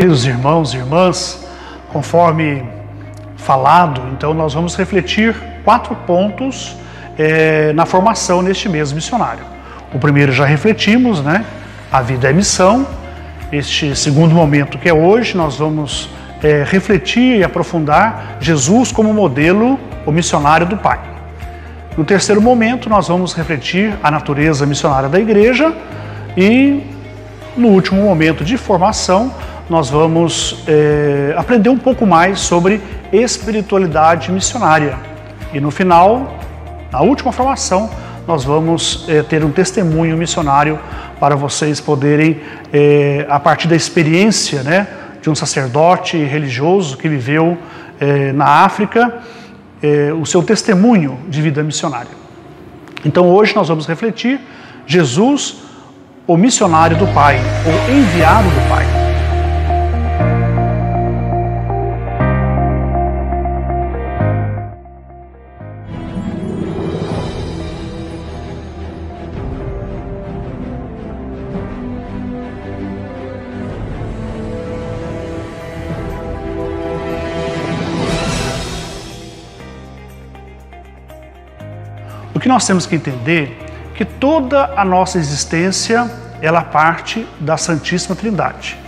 Queridos irmãos e irmãs, conforme falado, então nós vamos refletir 4 pontos na formação neste mês missionário. O primeiro já refletimos, né? A vida é missão. Este segundo momento, que é hoje, nós vamos refletir e aprofundar Jesus como modelo, o missionário do Pai. No terceiro momento, nós vamos refletir a natureza missionária da igreja e, no último momento de formação, nós vamos aprender um pouco mais sobre espiritualidade missionária. E no final, na última formação, nós vamos ter um testemunho missionário para vocês poderem, a partir da experiência, né, de um sacerdote religioso que viveu na África, o seu testemunho de vida missionária. Então hoje nós vamos refletir Jesus, o missionário do Pai, o enviado do Pai. O que nós temos que entender é que toda a nossa existência, ela parte da Santíssima Trindade.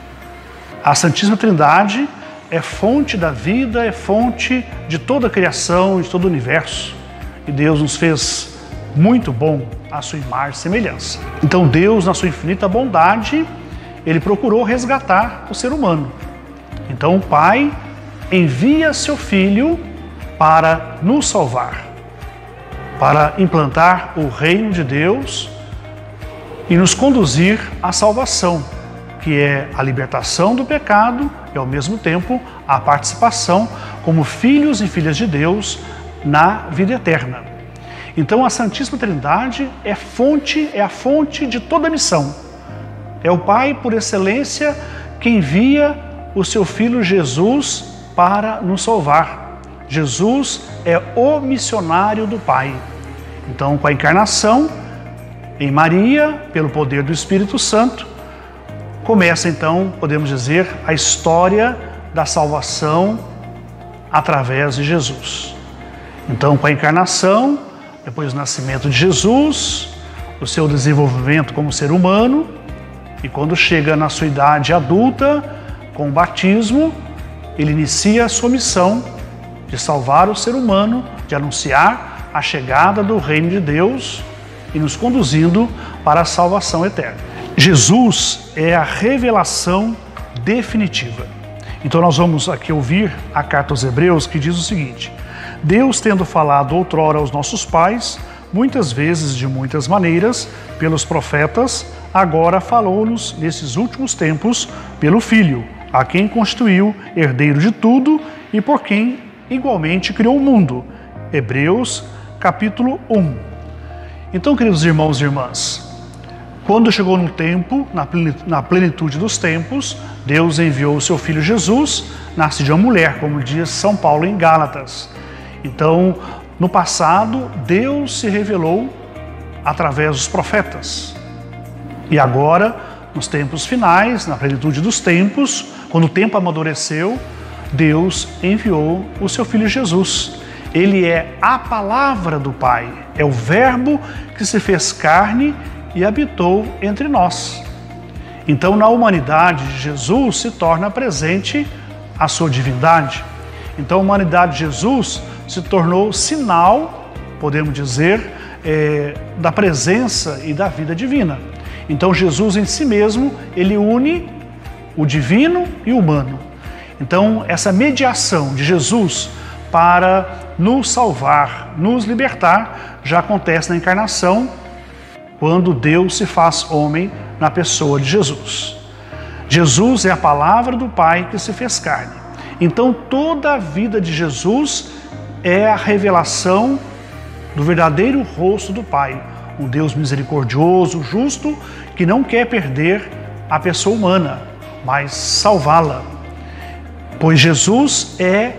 A Santíssima Trindade é fonte da vida, é fonte de toda a criação, de todo o universo. E Deus nos fez muito bom à sua imagem e semelhança. Então Deus, na sua infinita bondade, Ele procurou resgatar o ser humano. Então o Pai envia seu Filho para nos salvar, para implantar o reino de Deus e nos conduzir à salvação, que é a libertação do pecado e, ao mesmo tempo, a participação como filhos e filhas de Deus na vida eterna. Então, a Santíssima Trindade é a fonte de toda a missão. É o Pai, por excelência, que envia o seu Filho Jesus para nos salvar. Jesus é o missionário do Pai. Então, com a encarnação em Maria, pelo poder do Espírito Santo, começa então, podemos dizer, a história da salvação através de Jesus. Então, com a encarnação, depois do nascimento de Jesus, o seu desenvolvimento como ser humano, e quando chega na sua idade adulta, com o batismo, ele inicia a sua missão de salvar o ser humano, de anunciar a chegada do reino de Deus e nos conduzindo para a salvação eterna. Jesus é a revelação definitiva. Então nós vamos aqui ouvir a carta aos Hebreus, que diz o seguinte: Deus, tendo falado outrora aos nossos pais, muitas vezes de muitas maneiras, pelos profetas, agora falou-nos nesses últimos tempos pelo Filho, a quem constituiu herdeiro de tudo e por quem igualmente criou o mundo. Hebreus capítulo 1. Então, queridos irmãos e irmãs, quando chegou no tempo, na plenitude dos tempos, Deus enviou o seu Filho Jesus, nasce de uma mulher, como diz São Paulo em Gálatas. Então, no passado, Deus se revelou através dos profetas. E agora, nos tempos finais, na plenitude dos tempos, quando o tempo amadureceu, Deus enviou o seu Filho Jesus. Ele é a palavra do Pai, é o Verbo que se fez carne e habitou entre nós. Então, na humanidade de Jesus se torna presente a sua divindade. Então, a humanidade de Jesus se tornou sinal, podemos dizer, da presença e da vida divina. Então, Jesus em si mesmo, ele une o divino e o humano. Então, essa mediação de Jesus para nos salvar, nos libertar, já acontece na encarnação, quando Deus se faz homem na pessoa de Jesus. Jesus é a palavra do Pai que se fez carne. Então, toda a vida de Jesus é a revelação do verdadeiro rosto do Pai, um Deus misericordioso, justo, que não quer perder a pessoa humana, mas salvá-la. Pois Jesus é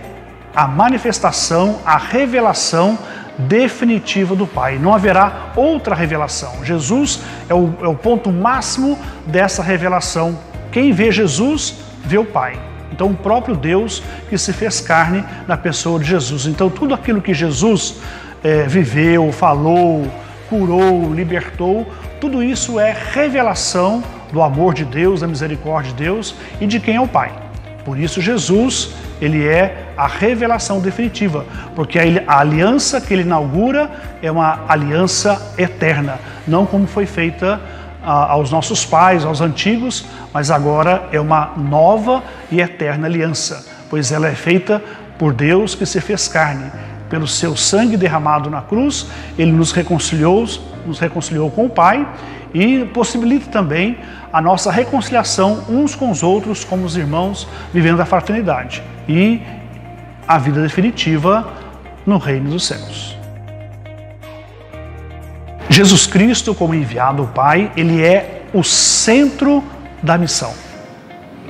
a manifestação, a revelação definitiva do Pai. Não haverá outra revelação. Jesus é o ponto máximo dessa revelação. Quem vê Jesus, vê o Pai. Então, o próprio Deus que se fez carne na pessoa de Jesus. Então, tudo aquilo que Jesus viveu, falou, curou, libertou, tudo isso é revelação do amor de Deus, da misericórdia de Deus e de quem é o Pai. Por isso, Jesus, ele é a revelação definitiva, porque a aliança que ele inaugura é uma aliança eterna, não como foi feita aos nossos pais, aos antigos, mas agora é uma nova e eterna aliança, pois ela é feita por Deus que se fez carne. Pelo seu sangue derramado na cruz, ele nos reconciliou com o Pai e possibilita também a nossa reconciliação uns com os outros, como os irmãos, vivendo a fraternidade e a vida definitiva no reino dos céus. Jesus Cristo, como enviado do Pai, ele é o centro da missão,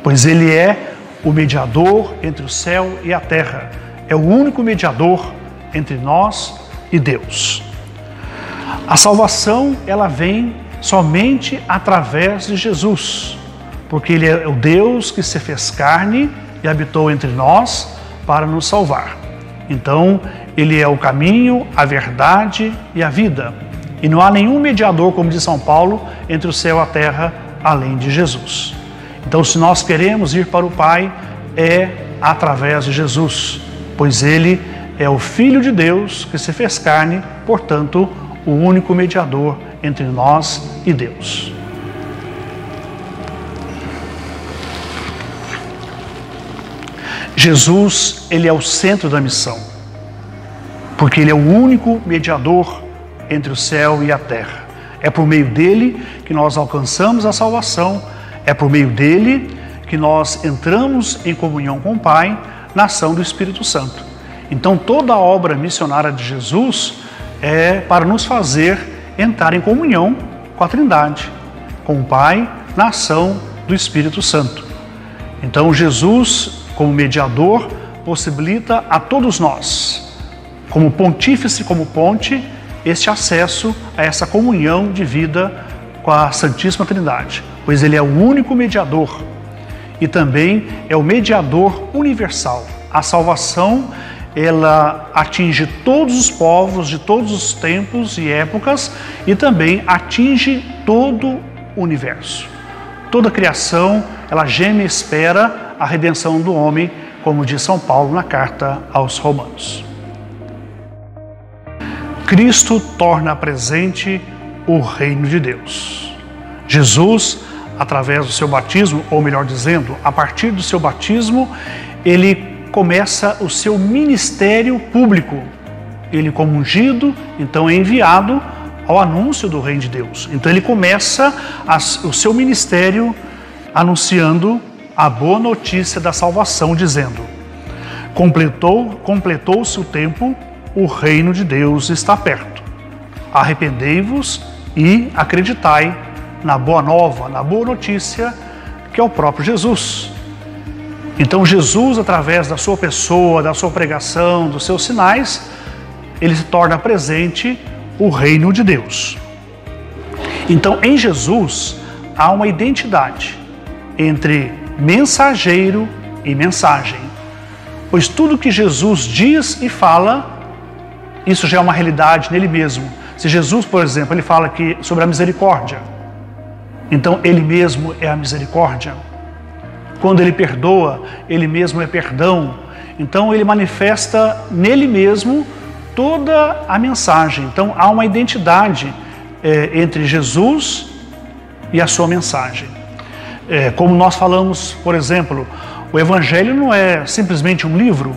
pois ele é o mediador entre o céu e a terra, é o único mediador entre nós e Deus. A salvação, ela vem somente através de Jesus, porque ele é o Deus que se fez carne e habitou entre nós para nos salvar. Então, ele é o caminho, a verdade e a vida. E não há nenhum mediador, como diz São Paulo, entre o céu e a terra, além de Jesus. Então, se nós queremos ir para o Pai, é através de Jesus, pois ele é o Filho de Deus que se fez carne, portanto, o único mediador entre nós e Deus. Jesus, ele é o centro da missão, porque ele é o único mediador entre o céu e a terra. É por meio dele que nós alcançamos a salvação, é por meio dele que nós entramos em comunhão com o Pai na ação do Espírito Santo. Então, toda a obra missionária de Jesus é para nos fazer entrar em comunhão com a Trindade, com o Pai, na ação do Espírito Santo. Então, Jesus, como mediador, possibilita a todos nós, como pontífice, como ponte, este acesso a essa comunhão de vida com a Santíssima Trindade, pois ele é o único mediador e também é o mediador universal. A salvação, ela atinge todos os povos de todos os tempos e épocas e também atinge todo o universo. Toda a criação, ela geme e espera a redenção do homem, como diz São Paulo na carta aos Romanos. Cristo torna presente o reino de Deus. Jesus, através do seu batismo, ou melhor dizendo, a partir do seu batismo, ele começa o seu ministério público. Ele, como ungido, então é enviado ao anúncio do reino de Deus. Então ele começa o seu ministério anunciando a boa notícia da salvação, dizendo: completou-se o tempo, o reino de Deus está perto. Arrependei-vos e acreditai na boa nova, na boa notícia, que é o próprio Jesus. Então Jesus, através da sua pessoa, da sua pregação, dos seus sinais, ele se torna presente o reino de Deus. Então, em Jesus, há uma identidade entre mensageiro e mensagem, pois tudo que Jesus diz e fala, isso já é uma realidade nele mesmo. Se Jesus, por exemplo, ele fala aqui sobre a misericórdia, então ele mesmo é a misericórdia. Quando ele perdoa, ele mesmo é perdão. Então ele manifesta nele mesmo toda a mensagem. Então há uma identidade entre Jesus e a sua mensagem. Como nós falamos, por exemplo, o Evangelho não é simplesmente um livro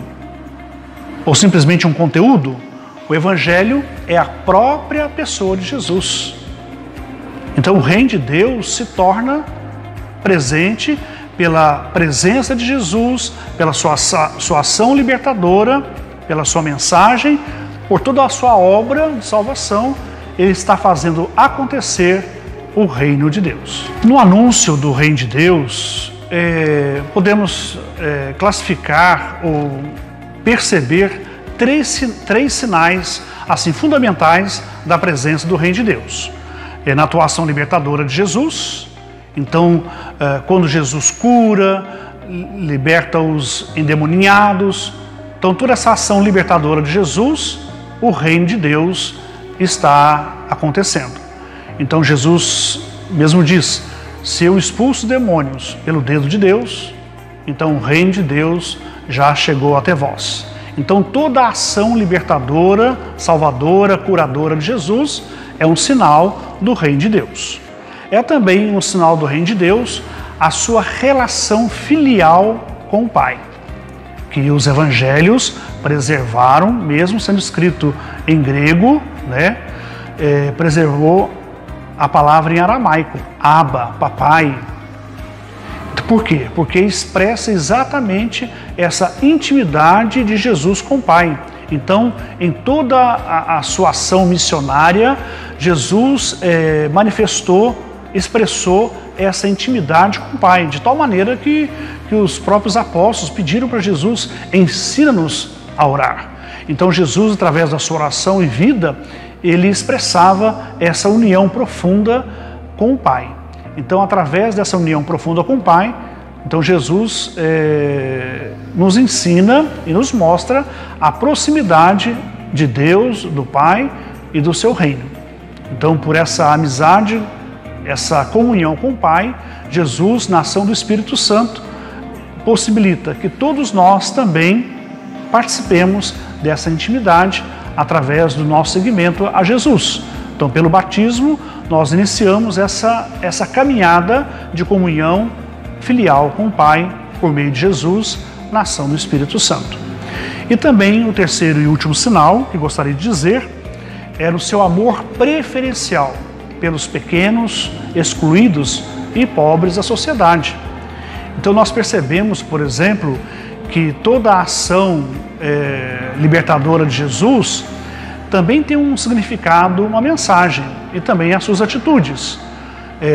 ou simplesmente um conteúdo. O Evangelho é a própria pessoa de Jesus. Então o reino de Deus se torna presente pela presença de Jesus, pela sua ação libertadora, pela sua mensagem, por toda a sua obra de salvação. Ele está fazendo acontecer o reino de Deus. No anúncio do reino de Deus, podemos classificar ou perceber três sinais assim fundamentais da presença do reino de Deus. Na atuação libertadora de Jesus. Então, quando Jesus cura, liberta os endemoniados. Então, toda essa ação libertadora de Jesus, o reino de Deus está acontecendo. Então, Jesus mesmo diz: se eu expulso demônios pelo dedo de Deus, então o reino de Deus já chegou até vós. Então, toda a ação libertadora, salvadora, curadora de Jesus é um sinal do reino de Deus. É também um sinal do reino de Deus a sua relação filial com o Pai, que os evangelhos preservaram, mesmo sendo escrito em grego, preservou a palavra em aramaico, Abba, papai. Por quê? Porque expressa exatamente essa intimidade de Jesus com o Pai. Então, em toda a sua ação missionária, Jesus expressou essa intimidade com o Pai, de tal maneira que os próprios apóstolos pediram para Jesus: ensina-nos a orar. Então, Jesus, através da sua oração e vida, ele expressava essa união profunda com o Pai. Então, através dessa união profunda com o Pai, então Jesus nos ensina e nos mostra a proximidade de Deus, do Pai e do seu reino. Então, por essa amizade, essa comunhão com o Pai, Jesus, na ação do Espírito Santo, possibilita que todos nós também participemos dessa intimidade através do nosso seguimento a Jesus. Então, pelo batismo, nós iniciamos essa caminhada de comunhão filial com o Pai, por meio de Jesus, na ação do Espírito Santo. E também o terceiro e último sinal que gostaria de dizer era o seu amor preferencial pelos pequenos, excluídos e pobres da sociedade. Então nós percebemos, por exemplo, que toda a ação libertadora de Jesus também tem um significado, uma mensagem, e também as suas atitudes.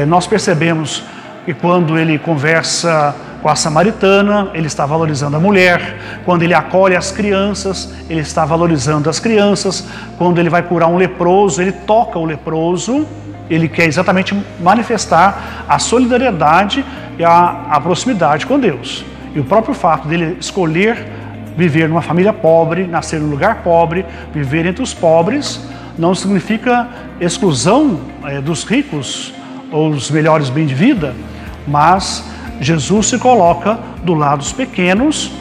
Nós percebemos que quando ele conversa com a samaritana, ele está valorizando a mulher. Quando ele acolhe as crianças, ele está valorizando as crianças. Quando ele vai curar um leproso, ele toca o leproso. Ele quer exatamente manifestar a solidariedade e a proximidade com Deus. E o próprio fato dele escolher viver numa família pobre, nascer num lugar pobre, viver entre os pobres, não significa exclusão dos ricos ou os melhores bens de vida, mas Jesus se coloca do lado dos pequenos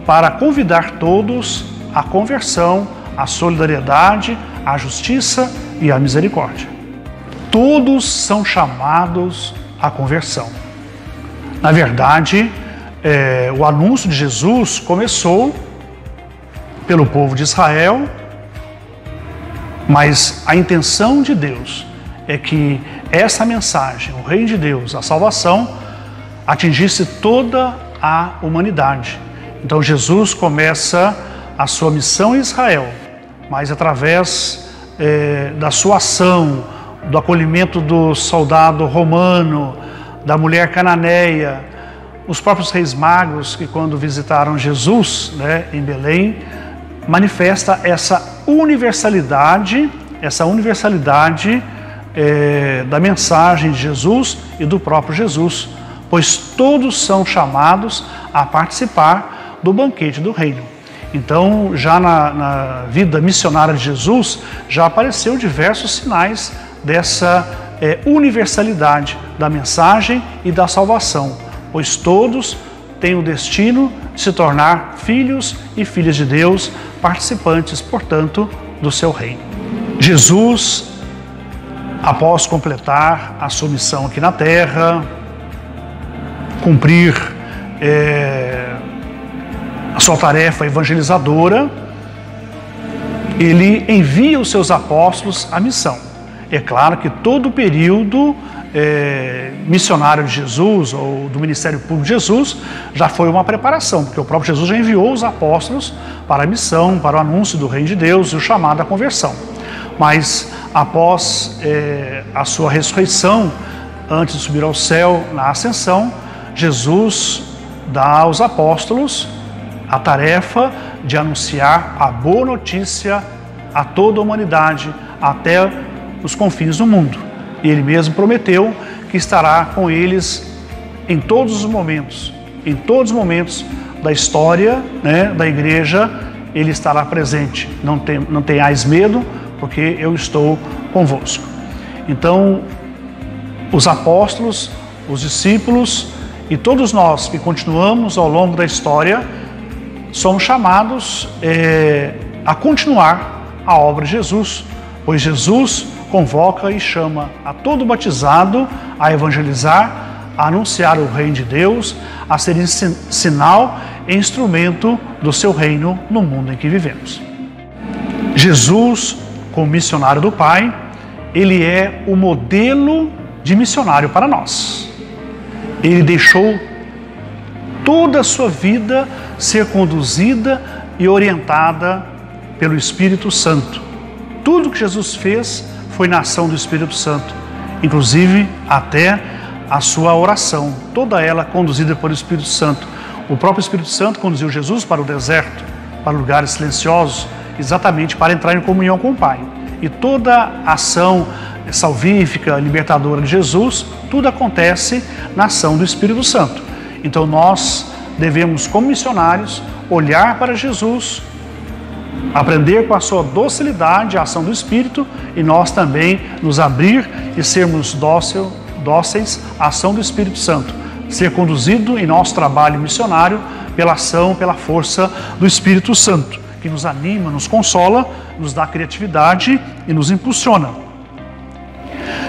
para convidar todos à conversão, à solidariedade, à justiça e à misericórdia. Todos são chamados à conversão. Na verdade, o anúncio de Jesus começou pelo povo de Israel, mas a intenção de Deus é que essa mensagem, o reino de Deus, a salvação, atingisse toda a humanidade. Então Jesus começa a sua missão em Israel, mas através da sua ação, do acolhimento do soldado romano, da mulher cananeia, os próprios reis magos que quando visitaram Jesus, em Belém, manifesta essa universalidade da mensagem de Jesus e do próprio Jesus, pois todos são chamados a participar do banquete do reino. Então, já na vida missionária de Jesus, já apareceu diversos sinais dessa universalidade da mensagem e da salvação, pois todos têm o destino de se tornar filhos e filhas de Deus, participantes, portanto, do seu reino. Jesus, após completar a sua missão aqui na terra, cumprir a sua tarefa evangelizadora, ele envia os seus apóstolos à missão. É claro que todo o período missionário de Jesus, ou do ministério público de Jesus, já foi uma preparação, porque o próprio Jesus já enviou os apóstolos para a missão, para o anúncio do reino de Deus e o chamado à conversão. Mas após a sua ressurreição, antes de subir ao céu, na ascensão, Jesus dá aos apóstolos a tarefa de anunciar a boa notícia a toda a humanidade, até os confins do mundo. E ele mesmo prometeu que estará com eles em todos os momentos, em todos os momentos da história, né, da igreja, Ele estará presente. Não tenhais medo, porque eu estou convosco. Então, os apóstolos, os discípulos e todos nós que continuamos ao longo da história, somos chamados a continuar a obra de Jesus, pois Jesus convoca e chama a todo batizado a evangelizar, a anunciar o reino de Deus, a ser sinal e instrumento do seu reino no mundo em que vivemos. Jesus, como missionário do Pai, Ele é o modelo de missionário para nós. Ele deixou toda a sua vida ser conduzida e orientada pelo Espírito Santo. Tudo que Jesus fez foi na ação do Espírito Santo, inclusive até a sua oração, toda ela conduzida pelo Espírito Santo. O próprio Espírito Santo conduziu Jesus para o deserto, para lugares silenciosos, exatamente para entrar em comunhão com o Pai. E toda a ação salvífica, libertadora de Jesus, tudo acontece na ação do Espírito Santo. Então nós devemos, como missionários, olhar para Jesus, aprender com a sua docilidade, a ação do Espírito, e nós também nos abrir e sermos dóceis à ação do Espírito Santo, ser conduzido em nosso trabalho missionário pela ação, pela força do Espírito Santo, que nos anima, nos consola, nos dá criatividade e nos impulsiona.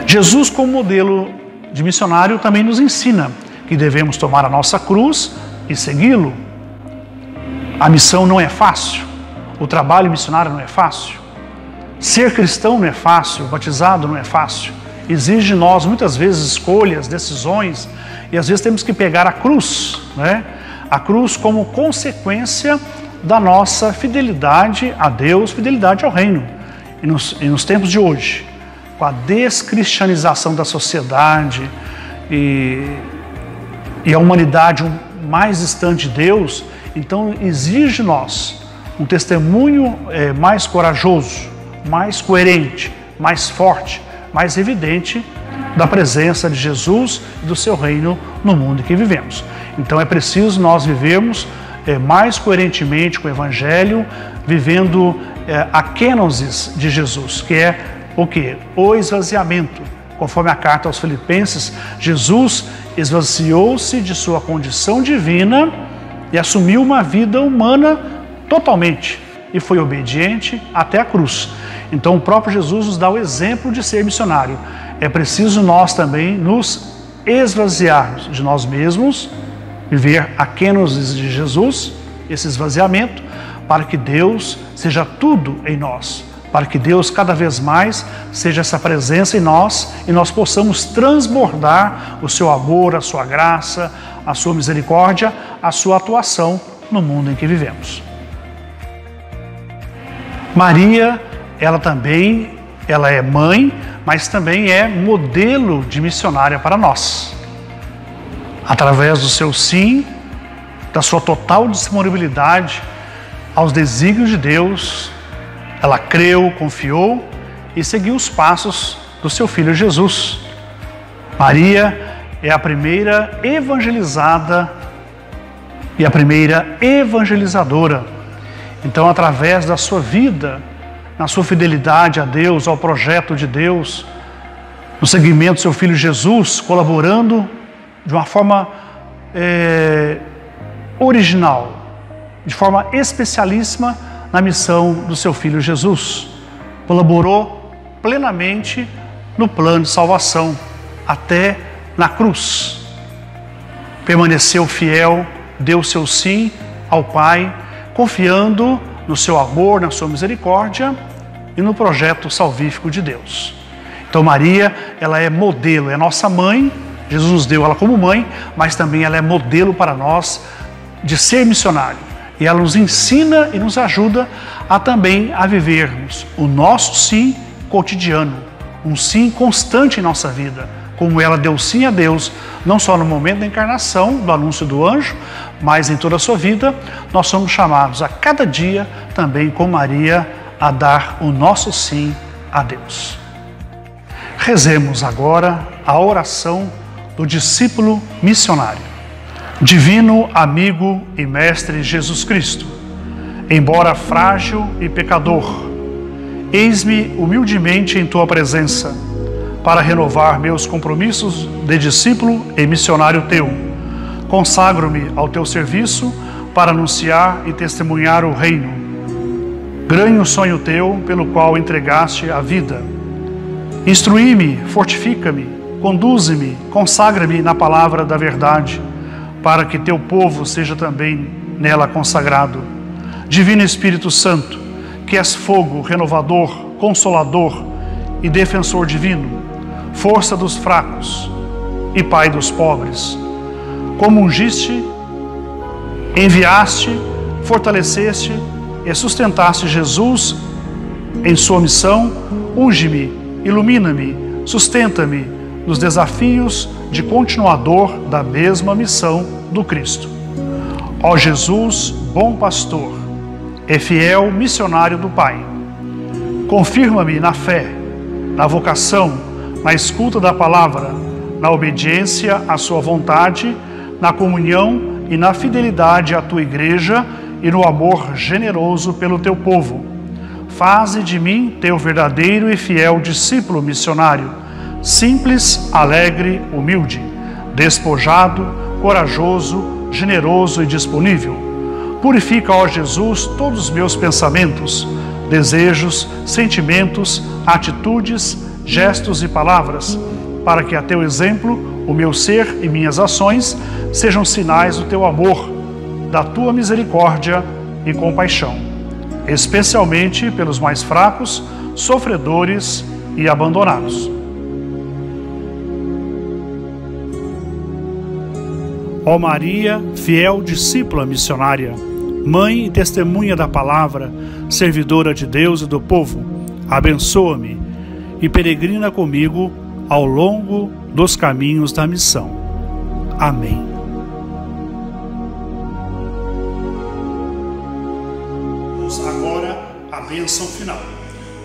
Jesus, como modelo de missionário, também nos ensina que devemos tomar a nossa cruz e segui-lo. A missão não é fácil, o trabalho missionário não é fácil, ser cristão não é fácil, batizado não é fácil. Exige de nós muitas vezes escolhas, decisões, e às vezes temos que pegar a cruz, né? A cruz como consequência da nossa fidelidade a Deus, fidelidade ao reino. E nos tempos de hoje, com a descristianização da sociedade e a humanidade mais distante de Deus, então exige de nós um testemunho mais corajoso, mais coerente, mais forte, mais evidente da presença de Jesus e do seu reino no mundo em que vivemos. Então é preciso nós vivermos mais coerentemente com o Evangelho, vivendo a kenosis de Jesus, que é o quê? O esvaziamento. Conforme a carta aos Filipenses, Jesus esvaziou-se de sua condição divina e assumiu uma vida humana totalmente e foi obediente até a cruz. Então o próprio Jesus nos dá o exemplo de ser missionário. É preciso nós também nos esvaziarmos de nós mesmos, viver a kenosis de Jesus, esse esvaziamento, para que Deus seja tudo em nós, para que Deus cada vez mais seja essa presença em nós e nós possamos transbordar o seu amor, a sua graça, a sua misericórdia, a sua atuação no mundo em que vivemos. Maria, ela é mãe, mas também é modelo de missionária para nós. Através do seu sim, da sua total disponibilidade aos desígnios de Deus, ela creu, confiou e seguiu os passos do seu filho Jesus. Maria é a primeira evangelizada e a primeira evangelizadora. Então, através da sua vida, na sua fidelidade a Deus, ao projeto de Deus, no seguimento do seu filho Jesus, colaborando de uma forma original, de forma especialíssima na missão do seu filho Jesus. Colaborou plenamente no plano de salvação, até na cruz. Permaneceu fiel, deu seu sim ao Pai, confiando no seu amor, na sua misericórdia e no projeto salvífico de Deus. Então Maria, ela é modelo, é nossa mãe. Jesus nos deu ela como mãe, mas também ela é modelo para nós de ser missionário. E ela nos ensina e nos ajuda a vivermos o nosso sim cotidiano, um sim constante em nossa vida, como ela deu sim a Deus, não só no momento da encarnação, do anúncio do anjo, mas em toda a sua vida. Nós somos chamados a cada dia, também com Maria, a dar o nosso sim a Deus. Rezemos agora a oração do discípulo missionário. Divino amigo e mestre Jesus Cristo, embora frágil e pecador, eis-me humildemente em tua presença, para renovar meus compromissos de discípulo e missionário teu. Consagro-me ao teu serviço para anunciar e testemunhar o reino. Grande o sonho teu pelo qual entregaste a vida. Instrui-me, fortifica-me, conduze-me, consagra-me na palavra da verdade, para que teu povo seja também nela consagrado. Divino Espírito Santo, que és fogo renovador, consolador e defensor divino, força dos fracos e Pai dos pobres, como ungiste, enviaste, fortaleceste e sustentaste Jesus em sua missão, unge-me, ilumina-me, sustenta-me nos desafios de continuador da mesma missão do Cristo. Ó Jesus, bom pastor e fiel missionário do Pai, confirma-me na fé, na vocação, na escuta da palavra, na obediência à sua vontade, na comunhão e na fidelidade à tua igreja e no amor generoso pelo teu povo. Faze de mim teu verdadeiro e fiel discípulo missionário, simples, alegre, humilde, despojado, corajoso, generoso e disponível. Purifica, ó Jesus, todos os meus pensamentos, desejos, sentimentos, atitudes, gestos e palavras, para que a teu exemplo, o meu ser e minhas ações sejam sinais do teu amor, da tua misericórdia e compaixão, especialmente pelos mais fracos, sofredores e abandonados. Ó Maria, fiel discípula missionária, mãe e testemunha da palavra, servidora de Deus e do povo, abençoa-me e peregrina comigo ao longo dos caminhos da missão. Amém. Agora a bênção final.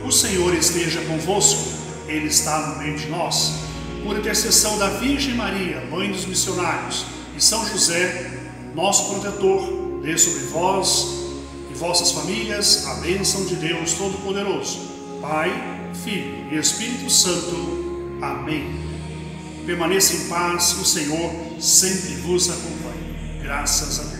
O Senhor esteja convosco, Ele está no meio de nós. Por intercessão da Virgem Maria, Mãe dos Missionários, e São José, nosso protetor, dê sobre vós e vossas famílias a bênção de Deus Todo-Poderoso, Pai, Filho e Espírito Santo. Amém. Permaneça em paz, o Senhor sempre vos acompanhe. Graças a Deus.